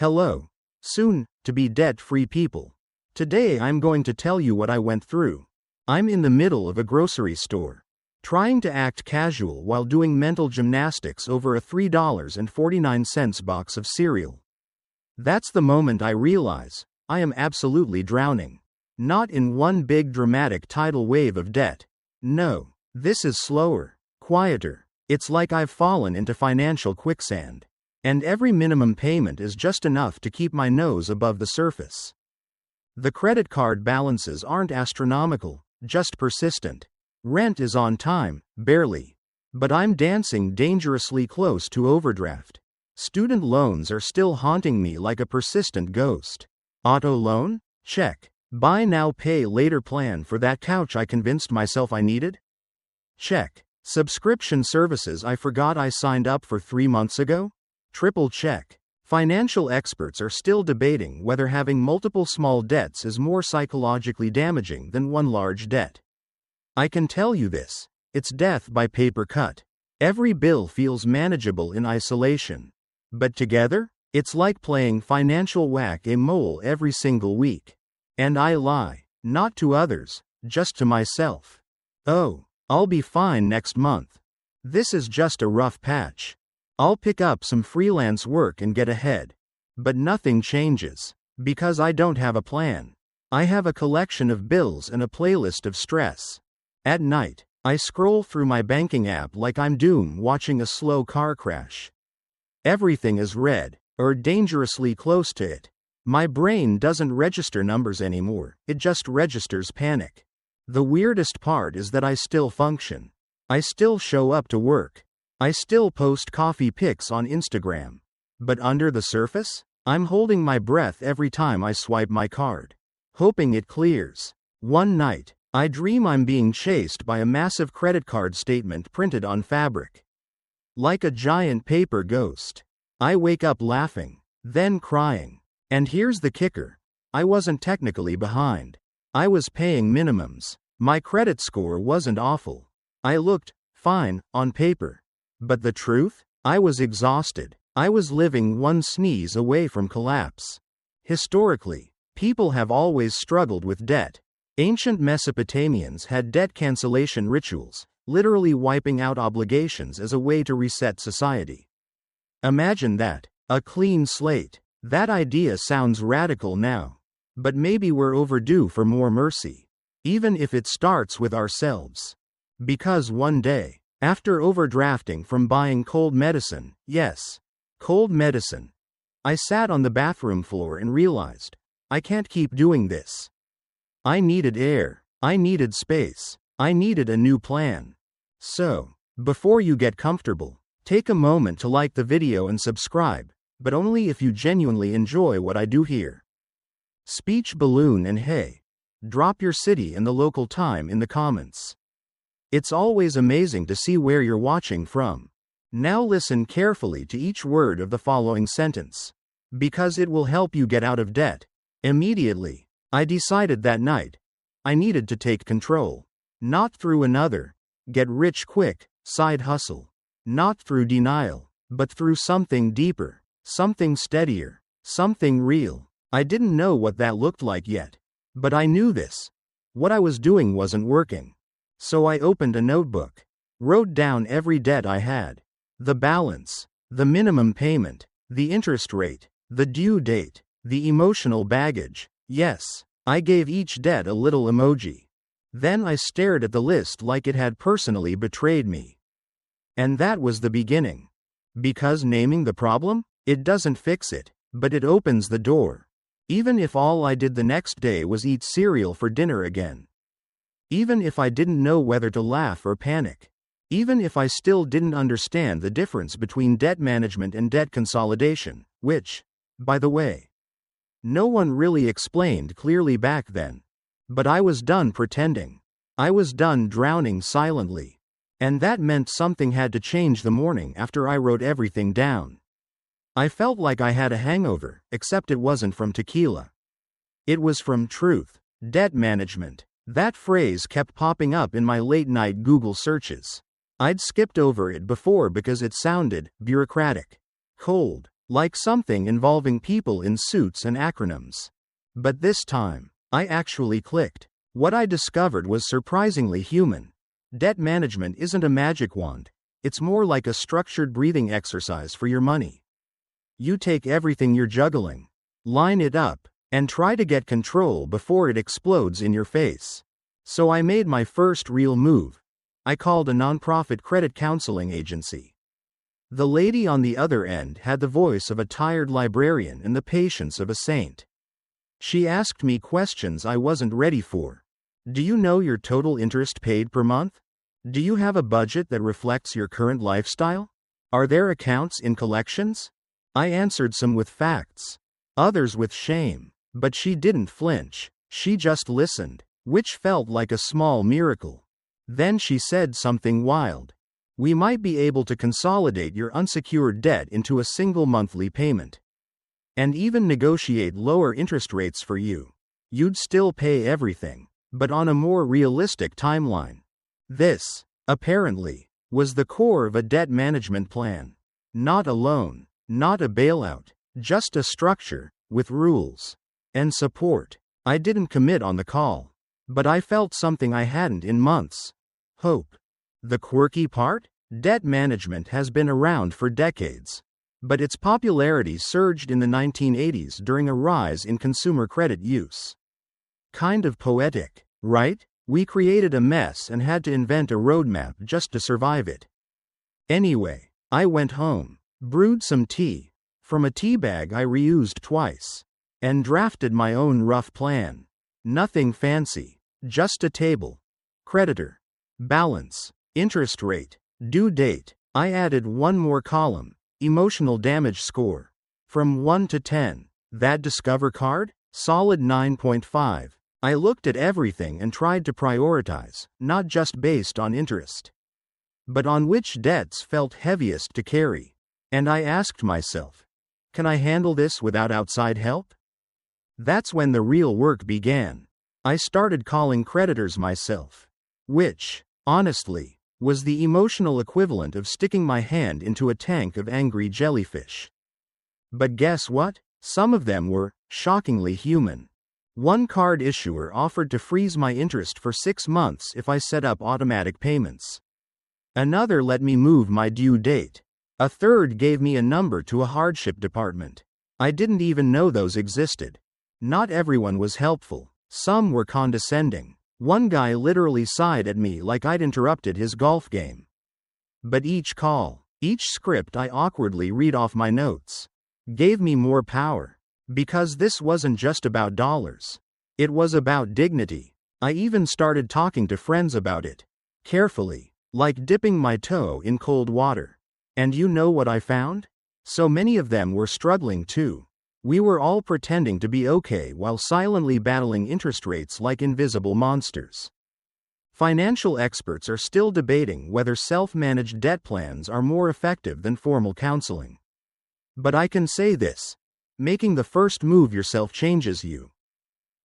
Hello, soon to be debt-free people. Today I'm going to tell you what I went through. I'm in the middle of a grocery store, trying to act casual while doing mental gymnastics over a $3.49 box of cereal. That's the moment I realize I am absolutely drowning. Not in one big dramatic tidal wave of debt. No, this is slower, quieter. It's like I've fallen into financial quicksand. And every minimum payment is just enough to keep my nose above the surface. The credit card balances aren't astronomical, just persistent. Rent is on time, barely. But I'm dancing dangerously close to overdraft. Student loans are still haunting me like a persistent ghost. Auto loan? Check. Buy now pay later plan for that couch I convinced myself I needed? Check. Subscription services I forgot I signed up for 3 months ago? Triple check. Financial experts are still debating whether having multiple small debts is more psychologically damaging than one large debt. I can tell you this, it's death by paper cut. Every bill feels manageable in isolation. But together, it's like playing financial whack-a-mole every single week. And I lie, not to others, just to myself. Oh, I'll be fine next month. This is just a rough patch. I'll pick up some freelance work and get ahead. But nothing changes, because I don't have a plan. I have a collection of bills and a playlist of stress. At night, I scroll through my banking app like I'm doomed watching a slow car crash. Everything is red, or dangerously close to it. My brain doesn't register numbers anymore, it just registers panic. The weirdest part is that I still function. I still show up to work. I still post coffee pics on Instagram. But under the surface, I'm holding my breath every time I swipe my card, hoping it clears. One night, I dream I'm being chased by a massive credit card statement printed on fabric. Like a giant paper ghost. I wake up laughing, then crying. And here's the kicker. I wasn't technically behind. I was paying minimums. My credit score wasn't awful. I looked fine on paper. But the truth? I was exhausted. I was living one sneeze away from collapse. Historically, people have always struggled with debt. Ancient Mesopotamians had debt cancellation rituals, literally wiping out obligations as a way to reset society. Imagine that, a clean slate. That idea sounds radical now. But maybe we're overdue for more mercy. Even if it starts with ourselves. Because one day, after overdrafting from buying cold medicine, yes, cold medicine, I sat on the bathroom floor and realized, I can't keep doing this. I needed air, I needed space, I needed a new plan. So, before you get comfortable, take a moment to like the video and subscribe, but only if you genuinely enjoy what I do here. Speech balloon and hey, drop your city and the local time in the comments. It's always amazing to see where you're watching from. Now listen carefully to each word of the following sentence. Because it will help you get out of debt. Immediately, I decided that night, I needed to take control. Not through another get rich quick side hustle. Not through denial, but through something deeper, something steadier, something real. I didn't know what that looked like yet. But I knew this. What I was doing wasn't working. So I opened a notebook, wrote down every debt I had, the balance, the minimum payment, the interest rate, the due date, the emotional baggage. Yes, I gave each debt a little emoji. Then I stared at the list like it had personally betrayed me. And that was the beginning. Because naming the problem, it doesn't fix it, but it opens the door. Even if all I did the next day was eat cereal for dinner again. Even if I didn't know whether to laugh or panic. Even if I still didn't understand the difference between debt management and debt consolidation, which, by the way, no one really explained clearly back then. But I was done pretending. I was done drowning silently. And that meant something had to change the morning after I wrote everything down. I felt like I had a hangover, except it wasn't from tequila. It was from truth. Debt management. That phrase kept popping up in my late-night Google searches. I'd skipped over it before because it sounded bureaucratic, cold, Like something involving people in suits and acronyms. But this time, I actually clicked. What I discovered was surprisingly human. Debt management isn't a magic wand, it's more like a structured breathing exercise for your money. You take everything you're juggling, line it up, and try to get control before it explodes in your face. So I made my first real move. I called a nonprofit credit counseling agency. The lady on the other end had the voice of a tired librarian and the patience of a saint. She asked me questions I wasn't ready for. Do you know your total interest paid per month? Do you have a budget that reflects your current lifestyle? Are there accounts in collections? I answered some with facts, others with shame, but she didn't flinch. She just listened, which felt like a small miracle. Then she said something wild. We might be able to consolidate your unsecured debt into a single monthly payment. And even negotiate lower interest rates for you. You'd still pay everything, but on a more realistic timeline. This, apparently, was the core of a debt management plan. Not a loan, not a bailout, just a structure, with rules and support. I didn't commit on the call, but I felt something I hadn't in months. Hope. The quirky part? Debt management has been around for decades. But its popularity surged in the 1980s during a rise in consumer credit use. Kind of poetic, right? We created a mess and had to invent a roadmap just to survive it. Anyway, I went home, brewed some tea, from a tea bag I reused twice, and drafted my own rough plan. Nothing fancy, just a table. Creditor, balance, interest rate, due date. I added one more column. Emotional damage score. From 1 to 10. That Discover card? Solid 9.5. I looked at everything and tried to prioritize, not just based on interest, but on which debts felt heaviest to carry. And I asked myself, can I handle this without outside help? That's when the real work began. I started calling creditors myself, which, honestly, was the emotional equivalent of sticking my hand into a tank of angry jellyfish. But guess what? Some of them were, shockingly, human. One card issuer offered to freeze my interest for 6 months if I set up automatic payments. Another let me move my due date. A third gave me a number to a hardship department. I didn't even know those existed. Not everyone was helpful. Some were condescending. One guy literally sighed at me like I'd interrupted his golf game. But each call, each script I awkwardly read off my notes, gave me more power. Because this wasn't just about dollars. It was about dignity. I even started talking to friends about it. Carefully, like dipping my toe in cold water. And you know what I found? So many of them were struggling too. We were all pretending to be okay while silently battling interest rates like invisible monsters. Financial experts are still debating whether self-managed debt plans are more effective than formal counseling. But I can say this: making the first move yourself changes you.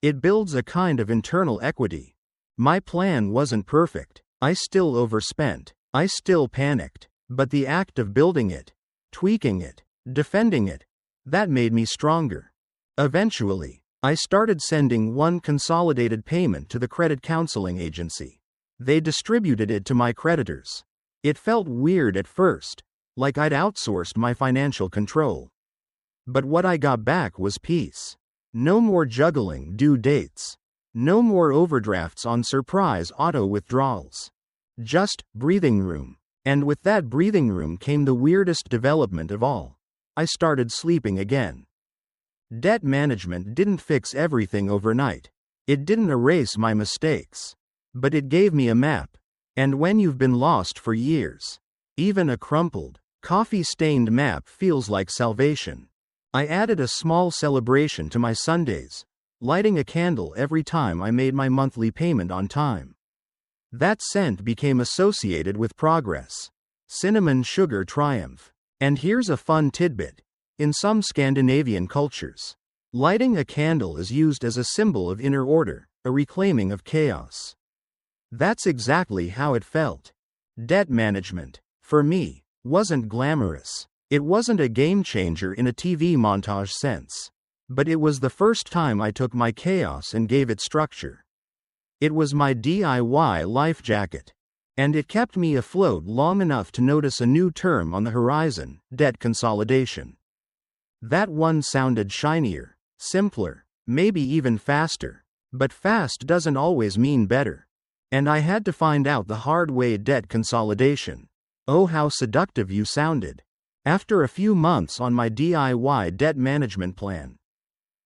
It builds a kind of internal equity. My plan wasn't perfect. I still overspent. I still panicked. But the act of building it, tweaking it, defending it, that made me stronger. Eventually, I started sending one consolidated payment to the credit counseling agency. They distributed it to my creditors. It felt weird at first, like I'd outsourced my financial control. But what I got back was peace. No more juggling due dates. No more overdrafts on surprise auto withdrawals. Just breathing room. And with that breathing room came the weirdest development of all. I started sleeping again. Debt management didn't fix everything overnight. It didn't erase my mistakes. But it gave me a map. And when you've been lost for years, even a crumpled, coffee-stained map feels like salvation. I added a small celebration to my Sundays, lighting a candle every time I made my monthly payment on time. That scent became associated with progress. Cinnamon sugar triumph. And here's a fun tidbit. In some Scandinavian cultures, lighting a candle is used as a symbol of inner order, a reclaiming of chaos. That's exactly how it felt. Debt management, for me, wasn't glamorous. It wasn't a game changer in a TV montage sense. But it was the first time I took my chaos and gave it structure. It was my DIY life jacket. And it kept me afloat long enough to notice a new term on the horizon: debt consolidation. That one sounded shinier, simpler, maybe even faster. But fast doesn't always mean better. And I had to find out the hard way: debt consolidation. Oh, how seductive you sounded. After a few months on my DIY debt management plan,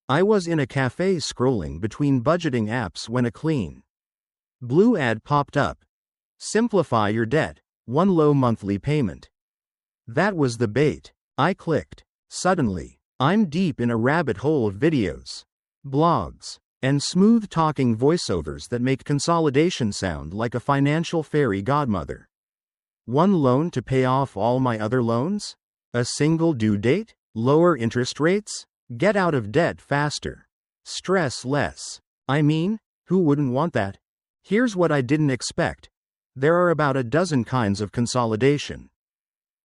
I was in a cafe scrolling between budgeting apps when a clean blue ad popped up. Simplify your debt, one low monthly payment. That was the bait. I clicked. Suddenly, I'm deep in a rabbit hole of videos, blogs, and smooth-talking voiceovers that make consolidation sound like a financial fairy godmother. One loan to pay off all my other loans? A single due date? Lower interest rates? Get out of debt faster. Stress less. I mean, who wouldn't want that? Here's what I didn't expect. There are about a dozen kinds of consolidation.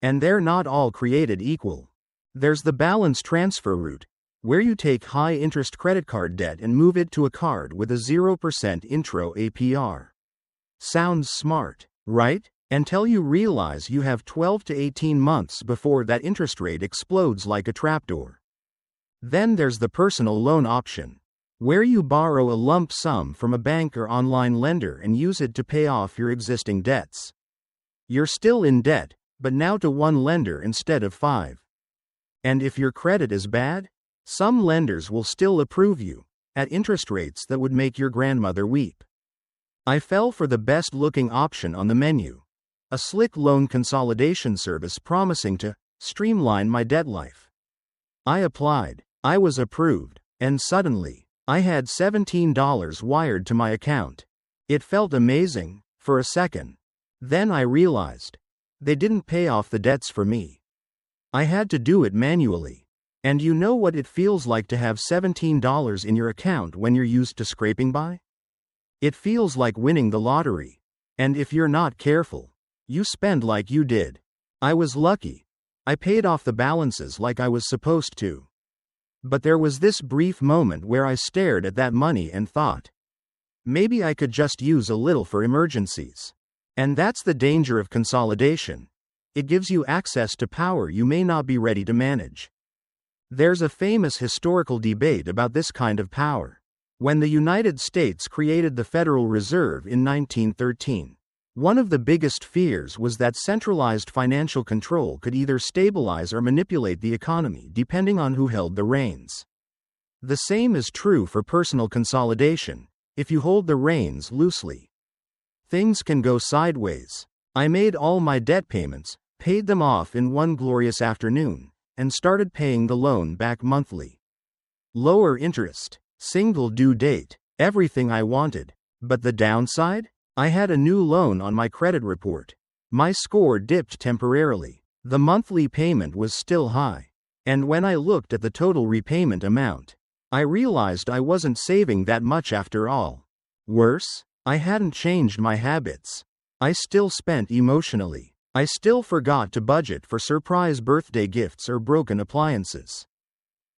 And they're not all created equal. There's the balance transfer route, where you take high-interest credit card debt and move it to a card with a 0% intro APR. Sounds smart, right? Until you realize you have 12 to 18 months before that interest rate explodes like a trapdoor. Then there's the personal loan option, where you borrow a lump sum from a bank or online lender and use it to pay off your existing debts. You're still in debt, but now to one lender instead of 5. And if your credit is bad, some lenders will still approve you, at interest rates that would make your grandmother weep. I fell for the best-looking option on the menu, a slick loan consolidation service promising to streamline my debt life. I applied, I was approved, and suddenly, I had $17 wired to my account. It felt amazing, for a second. Then I realized, they didn't pay off the debts for me. I had to do it manually. And you know what it feels like to have $17 in your account when you're used to scraping by? It feels like winning the lottery. And if you're not careful, you spend like you did. I was lucky. I paid off the balances like I was supposed to. But there was this brief moment where I stared at that money and thought, maybe I could just use a little for emergencies. And that's the danger of consolidation. It gives you access to power you may not be ready to manage. There's a famous historical debate about this kind of power. When the United States created the Federal Reserve in 1913, one of the biggest fears was that centralized financial control could either stabilize or manipulate the economy depending on who held the reins. The same is true for personal consolidation. If you hold the reins loosely, things can go sideways. I made all my debt payments, paid them off in one glorious afternoon, and started paying the loan back monthly. Lower interest, single due date, everything I wanted. But the downside? I had a new loan on my credit report. My score dipped temporarily. The monthly payment was still high. And when I looked at the total repayment amount, I realized I wasn't saving that much after all. Worse, I hadn't changed my habits. I still spent emotionally. I still forgot to budget for surprise birthday gifts or broken appliances.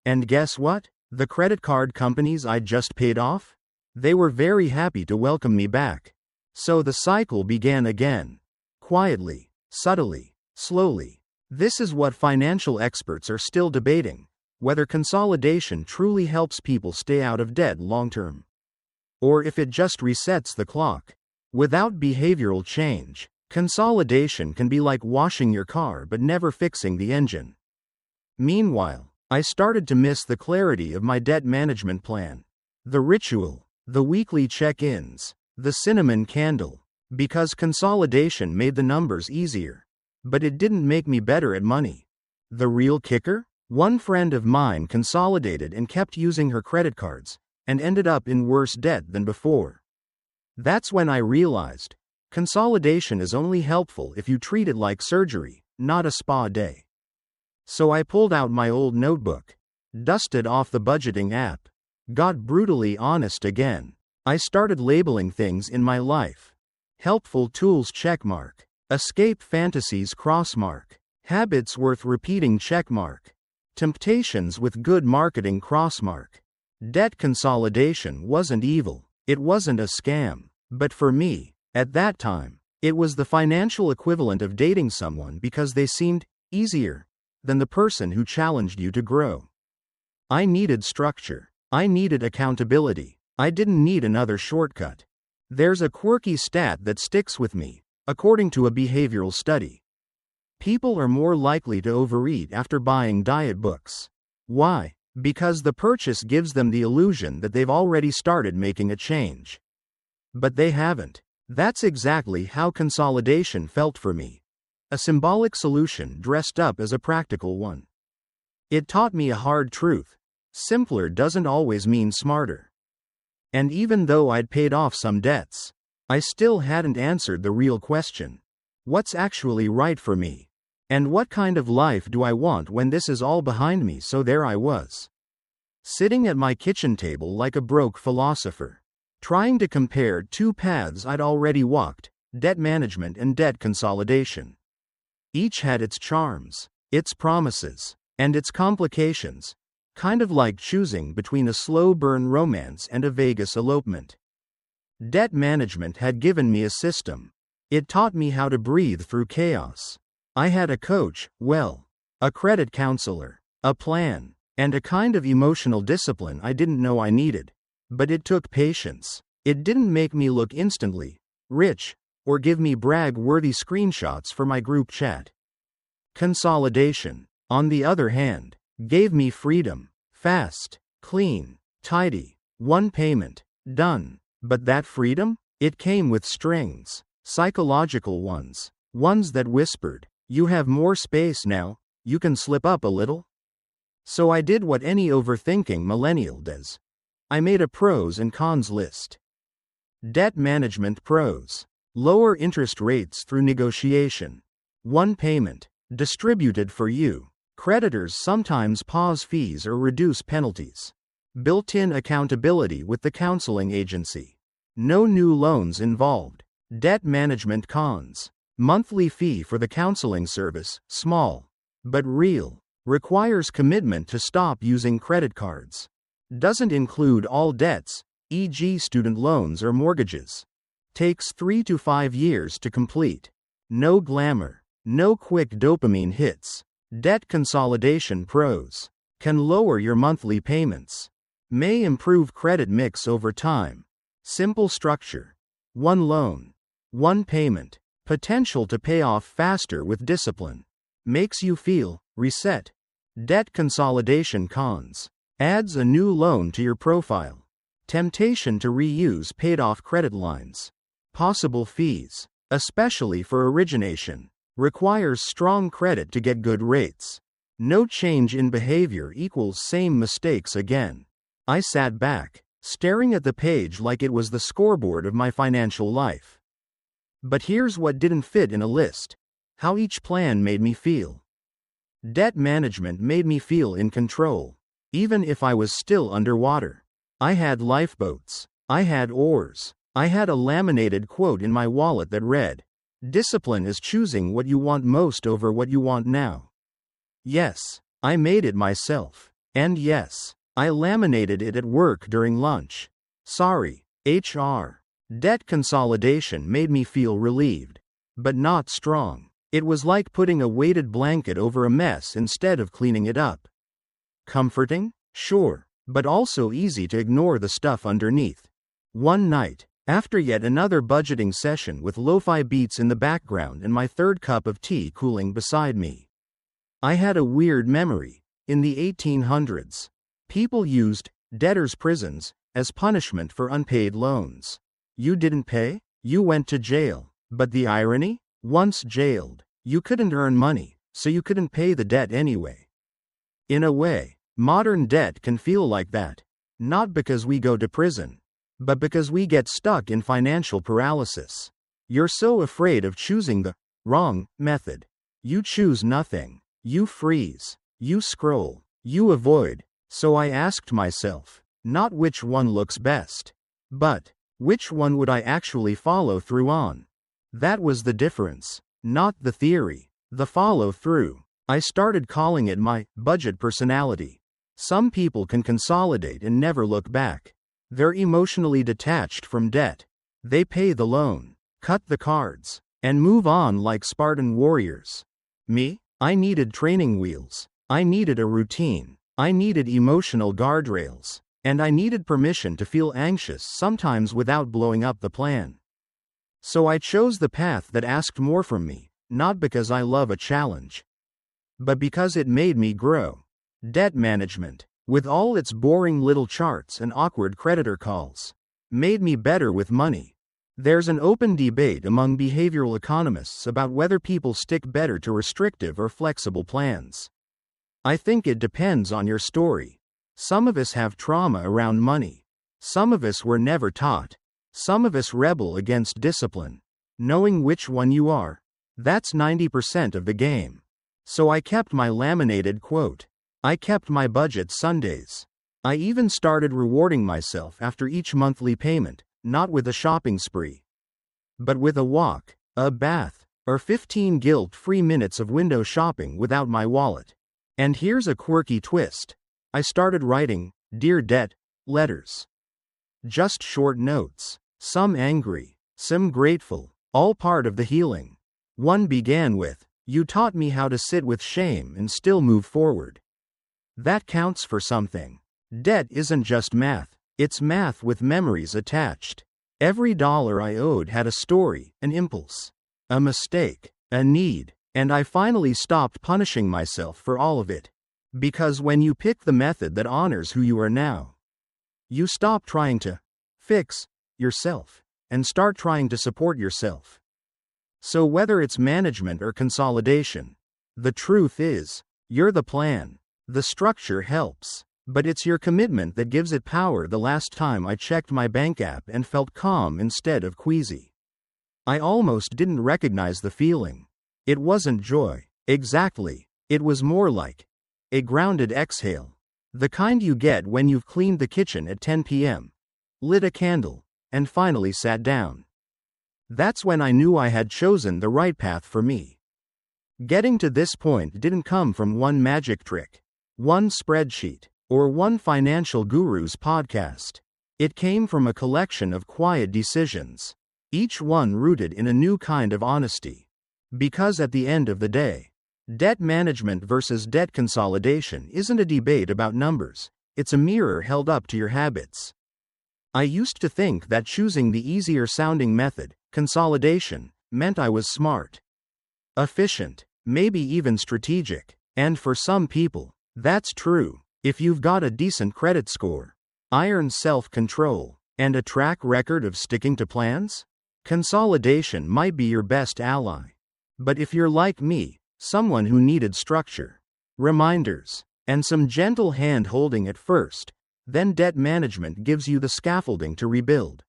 And guess what? The credit card companies I just paid off? They were very happy to welcome me back. So the cycle began again. Quietly, subtly, slowly. This is what financial experts are still debating: whether consolidation truly helps people stay out of debt long term, or if it just resets the clock. Without behavioral change, consolidation can be like washing your car but never fixing the engine. Meanwhile, I started to miss the clarity of my debt management plan. The ritual, the weekly check-ins, the cinnamon candle. Because consolidation made the numbers easier. But it didn't make me better at money. The real kicker? One friend of mine consolidated and kept using her credit cards, and ended up in worse debt than before. That's when I realized, consolidation is only helpful if you treat it like surgery, not a spa day. So I pulled out my old notebook, dusted off the budgeting app, got brutally honest again. I started labeling things in my life. Helpful tools checkmark. Escape fantasies crossmark. Habits worth repeating checkmark. Temptations with good marketing crossmark. Debt consolidation wasn't evil, it wasn't a scam. But for me, at that time, it was the financial equivalent of dating someone because they seemed easier than the person who challenged you to grow. I needed structure. I needed accountability. I didn't need another shortcut. There's a quirky stat that sticks with me, according to a behavioral study. People are more likely to overeat after buying diet books. Why? Because the purchase gives them the illusion that they've already started making a change. But they haven't. That's exactly how consolidation felt for me. A symbolic solution dressed up as a practical one. It taught me a hard truth. Simpler doesn't always mean smarter. And even though I'd paid off some debts, I still hadn't answered the real question. What's actually right for me? And what kind of life do I want when this is all behind me? So there I was, sitting at my kitchen table like a broke philosopher, trying to compare two paths I'd already walked, debt management and debt consolidation. Each had its charms, its promises, and its complications, kind of like choosing between a slow burn romance and a Vegas elopement. Debt management had given me a system. It taught me how to breathe through chaos. I had a coach, a credit counselor, a plan, and a kind of emotional discipline I didn't know I needed. But it took patience. It didn't make me look instantly rich, or give me brag-worthy screenshots for my group chat. Consolidation, on the other hand, gave me freedom. Fast, clean, tidy, one payment, done. But that freedom? It came with strings. Psychological ones. Ones that whispered, "You have more space now, you can slip up a little." So I did what any overthinking millennial does. I made a pros and cons list. Debt management pros. Lower interest rates through negotiation. One payment, distributed for you. Creditors sometimes pause fees or reduce penalties. Built-in accountability with the counseling agency. No new loans involved. Debt management cons. Monthly fee for the counseling service, small, but real. Requires commitment to stop using credit cards. Doesn't include all debts, e.g. student loans or mortgages. Takes 3 to 5 years to complete. No glamour. No quick dopamine hits. Debt consolidation pros. Can lower your monthly payments. May improve credit mix over time. Simple structure. One loan. One payment. Potential to pay off faster with discipline. Makes you feel reset. Debt consolidation cons. Adds a new loan to your profile. Temptation to reuse paid-off credit lines. Possible fees, especially for origination. Requires strong credit to get good rates. No change in behavior equals same mistakes again. I sat back, staring at the page like it was the scoreboard of my financial life. But here's what didn't fit in a list. How each plan made me feel. Debt management made me feel in control, even if I was still underwater. I had lifeboats. I had oars. I had a laminated quote in my wallet that read, "Discipline is choosing what you want most over what you want now." Yes, I made it myself. And yes, I laminated it at work during lunch. Sorry, HR. Debt consolidation made me feel relieved, but not strong. It was like putting a weighted blanket over a mess instead of cleaning it up. Comforting? Sure, but also easy to ignore the stuff underneath. One night, after yet another budgeting session with lo-fi beats in the background and my third cup of tea cooling beside me, I had a weird memory. In the 1800s, people used debtors' prisons as punishment for unpaid loans. You didn't pay? You went to jail. But the irony? Once jailed, you couldn't earn money, so you couldn't pay the debt anyway. In a way, modern debt can feel like that. Not because we go to prison, but because we get stuck in financial paralysis. You're so afraid of choosing the wrong method. You choose nothing. You freeze. You scroll. You avoid. So I asked myself, not which one looks best, but which one would I actually follow through on? That was the difference, not the theory. The follow through. I started calling it my budget personality. Some people can consolidate and never look back. They're emotionally detached from debt. They pay the loan, cut the cards, and move on like Spartan warriors. Me? I needed training wheels. I needed a routine. I needed emotional guardrails. And I needed permission to feel anxious sometimes without blowing up the plan. So I chose the path that asked more from me, not because I love a challenge, but because it made me grow. Debt management, with all its boring little charts and awkward creditor calls, made me better with money. There's an open debate among behavioral economists about whether people stick better to restrictive or flexible plans. I think it depends on your story. Some of us have trauma around money. Some of us were never taught. Some of us rebel against discipline. Knowing which one you are, that's 90% of the game. So I kept my laminated quote. I kept my budget Sundays. I even started rewarding myself after each monthly payment, not with a shopping spree, but with a walk, a bath, or 15 guilt-free minutes of window shopping without my wallet. And here's a quirky twist. I started writing, Dear Debt, letters. Just short notes, some angry, some grateful, all part of the healing. One began with, You taught me how to sit with shame and still move forward. That counts for something. Debt isn't just math, it's math with memories attached. Every dollar I owed had a story, an impulse, a mistake, a need, and I finally stopped punishing myself for all of it. Because when you pick the method that honors who you are now, you stop trying to fix yourself and start trying to support yourself. So whether it's management or consolidation, the truth is, you're the plan. The structure helps, but it's your commitment that gives it power. The last time I checked my bank app and felt calm instead of queasy, I almost didn't recognize the feeling. It wasn't joy, exactly. It was more like a grounded exhale. The kind you get when you've cleaned the kitchen at 10 p.m., lit a candle, and finally sat down. That's when I knew I had chosen the right path for me. Getting to this point didn't come from one magic trick, one spreadsheet, or one financial guru's podcast. It came from a collection of quiet decisions, each one rooted in a new kind of honesty. Because at the end of the day, debt management versus debt consolidation isn't a debate about numbers, it's a mirror held up to your habits. I used to think that choosing the easier sounding method, consolidation, meant I was smart, efficient, maybe even strategic. And for some people, that's true. If you've got a decent credit score, iron self-control, and a track record of sticking to plans, consolidation might be your best ally. But if you're like me, someone who needed structure, reminders, and some gentle hand-holding at first, then debt management gives you the scaffolding to rebuild.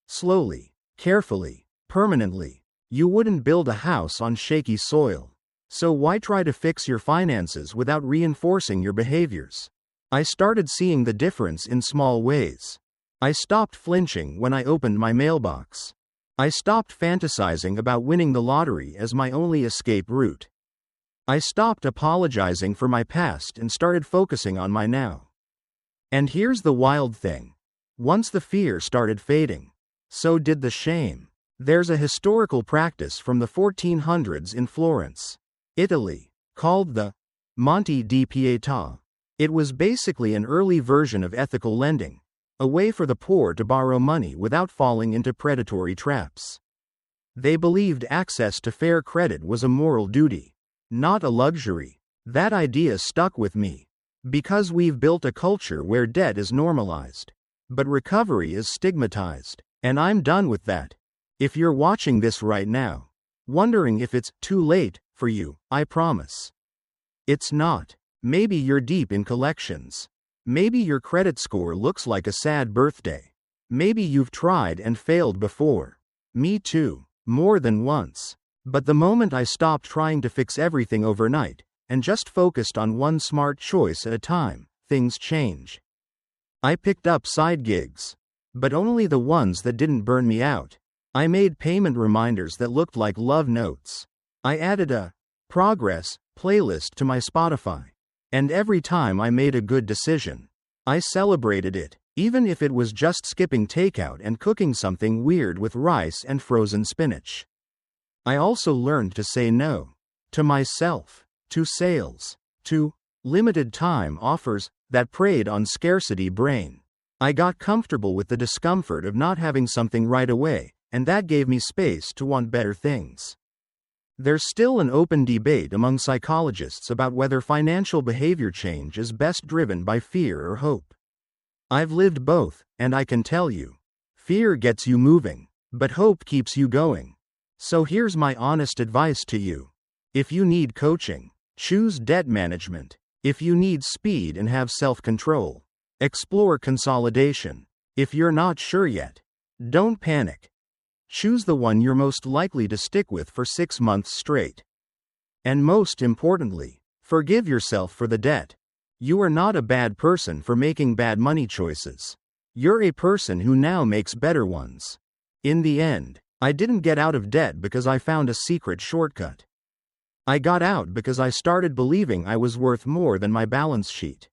Slowly, carefully, permanently. You wouldn't build a house on shaky soil. So why try to fix your finances without reinforcing your behaviors? I started seeing the difference in small ways. I stopped flinching when I opened my mailbox. I stopped fantasizing about winning the lottery as my only escape route. I stopped apologizing for my past and started focusing on my now. And here's the wild thing. Once the fear started fading, so did the shame. There's a historical practice from the 1400s in Florence, Italy, called the Monte di Pietà. It was basically an early version of ethical lending, a way for the poor to borrow money without falling into predatory traps. They believed access to fair credit was a moral duty, not a luxury. That idea stuck with me, because we've built a culture where debt is normalized, but recovery is stigmatized, and I'm done with that. If you're watching this right now, wondering if it's too late for you, I promise it's not. Maybe you're deep in collections. Maybe your credit score looks like a sad birthday. Maybe you've tried and failed before. Me too, more than once. But the moment I stopped trying to fix everything overnight, and just focused on one smart choice at a time, things change. I picked up side gigs, but only the ones that didn't burn me out. I made payment reminders that looked like love notes. I added a progress playlist to my Spotify. And every time I made a good decision, I celebrated it, even if it was just skipping takeout and cooking something weird with rice and frozen spinach. I also learned to say no. To myself. To sales. To limited time offers that preyed on scarcity brain. I got comfortable with the discomfort of not having something right away, and that gave me space to want better things. There's still an open debate among psychologists about whether financial behavior change is best driven by fear or hope. I've lived both, and I can tell you, fear gets you moving, but hope keeps you going. So here's my honest advice to you. If you need coaching, choose debt management. If you need speed and have self-control, explore consolidation. If you're not sure yet, don't panic. Choose the one you're most likely to stick with for 6 months straight. And most importantly, forgive yourself for the debt. You are not a bad person for making bad money choices. You're a person who now makes better ones. In the end, I didn't get out of debt because I found a secret shortcut. I got out because I started believing I was worth more than my balance sheet.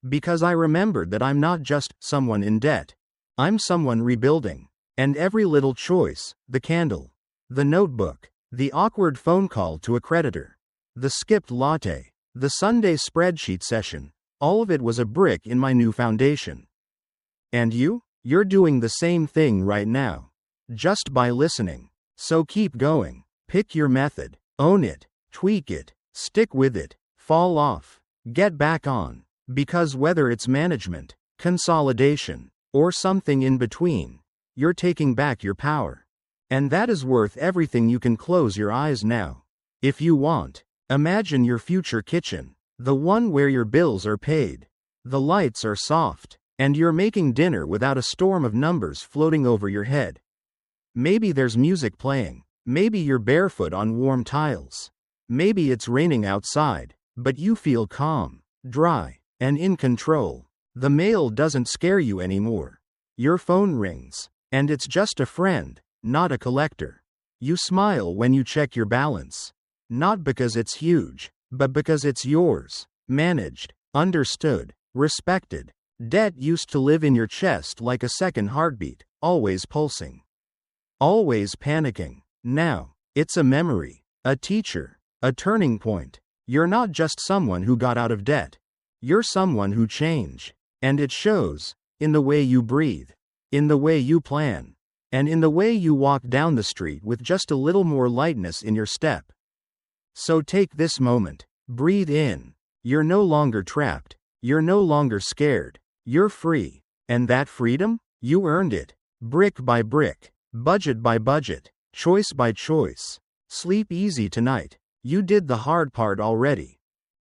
Because I remembered that I'm not just someone in debt. I'm someone rebuilding. And every little choice, the candle, the notebook, the awkward phone call to a creditor, the skipped latte, the Sunday spreadsheet session, all of it was a brick in my new foundation. And you're doing the same thing right now. Just by listening. So keep going. Pick your method. Own it. Tweak it. Stick with it. Fall off. Get back on. Because whether it's management, consolidation, or something in between, you're taking back your power. And that is worth everything. You can close your eyes now. If you want, imagine your future kitchen, the one where your bills are paid, the lights are soft, and you're making dinner without a storm of numbers floating over your head. Maybe there's music playing. Maybe you're barefoot on warm tiles. Maybe it's raining outside, but you feel calm, dry, and in control. The mail doesn't scare you anymore. Your phone rings. And it's just a friend, not a collector. You smile when you check your balance. Not because it's huge, but because it's yours. Managed, understood, respected. Debt used to live in your chest like a second heartbeat, always pulsing. Always panicking. Now, it's a memory, a teacher, a turning point. You're not just someone who got out of debt. You're someone who changed. And it shows, in the way you breathe. In the way you plan, and in the way you walk down the street with just a little more lightness in your step. So take this moment, breathe in. You're no longer trapped, you're no longer scared, you're free. And that freedom? You earned it. Brick by brick, budget by budget, choice by choice. Sleep easy tonight. You did the hard part already.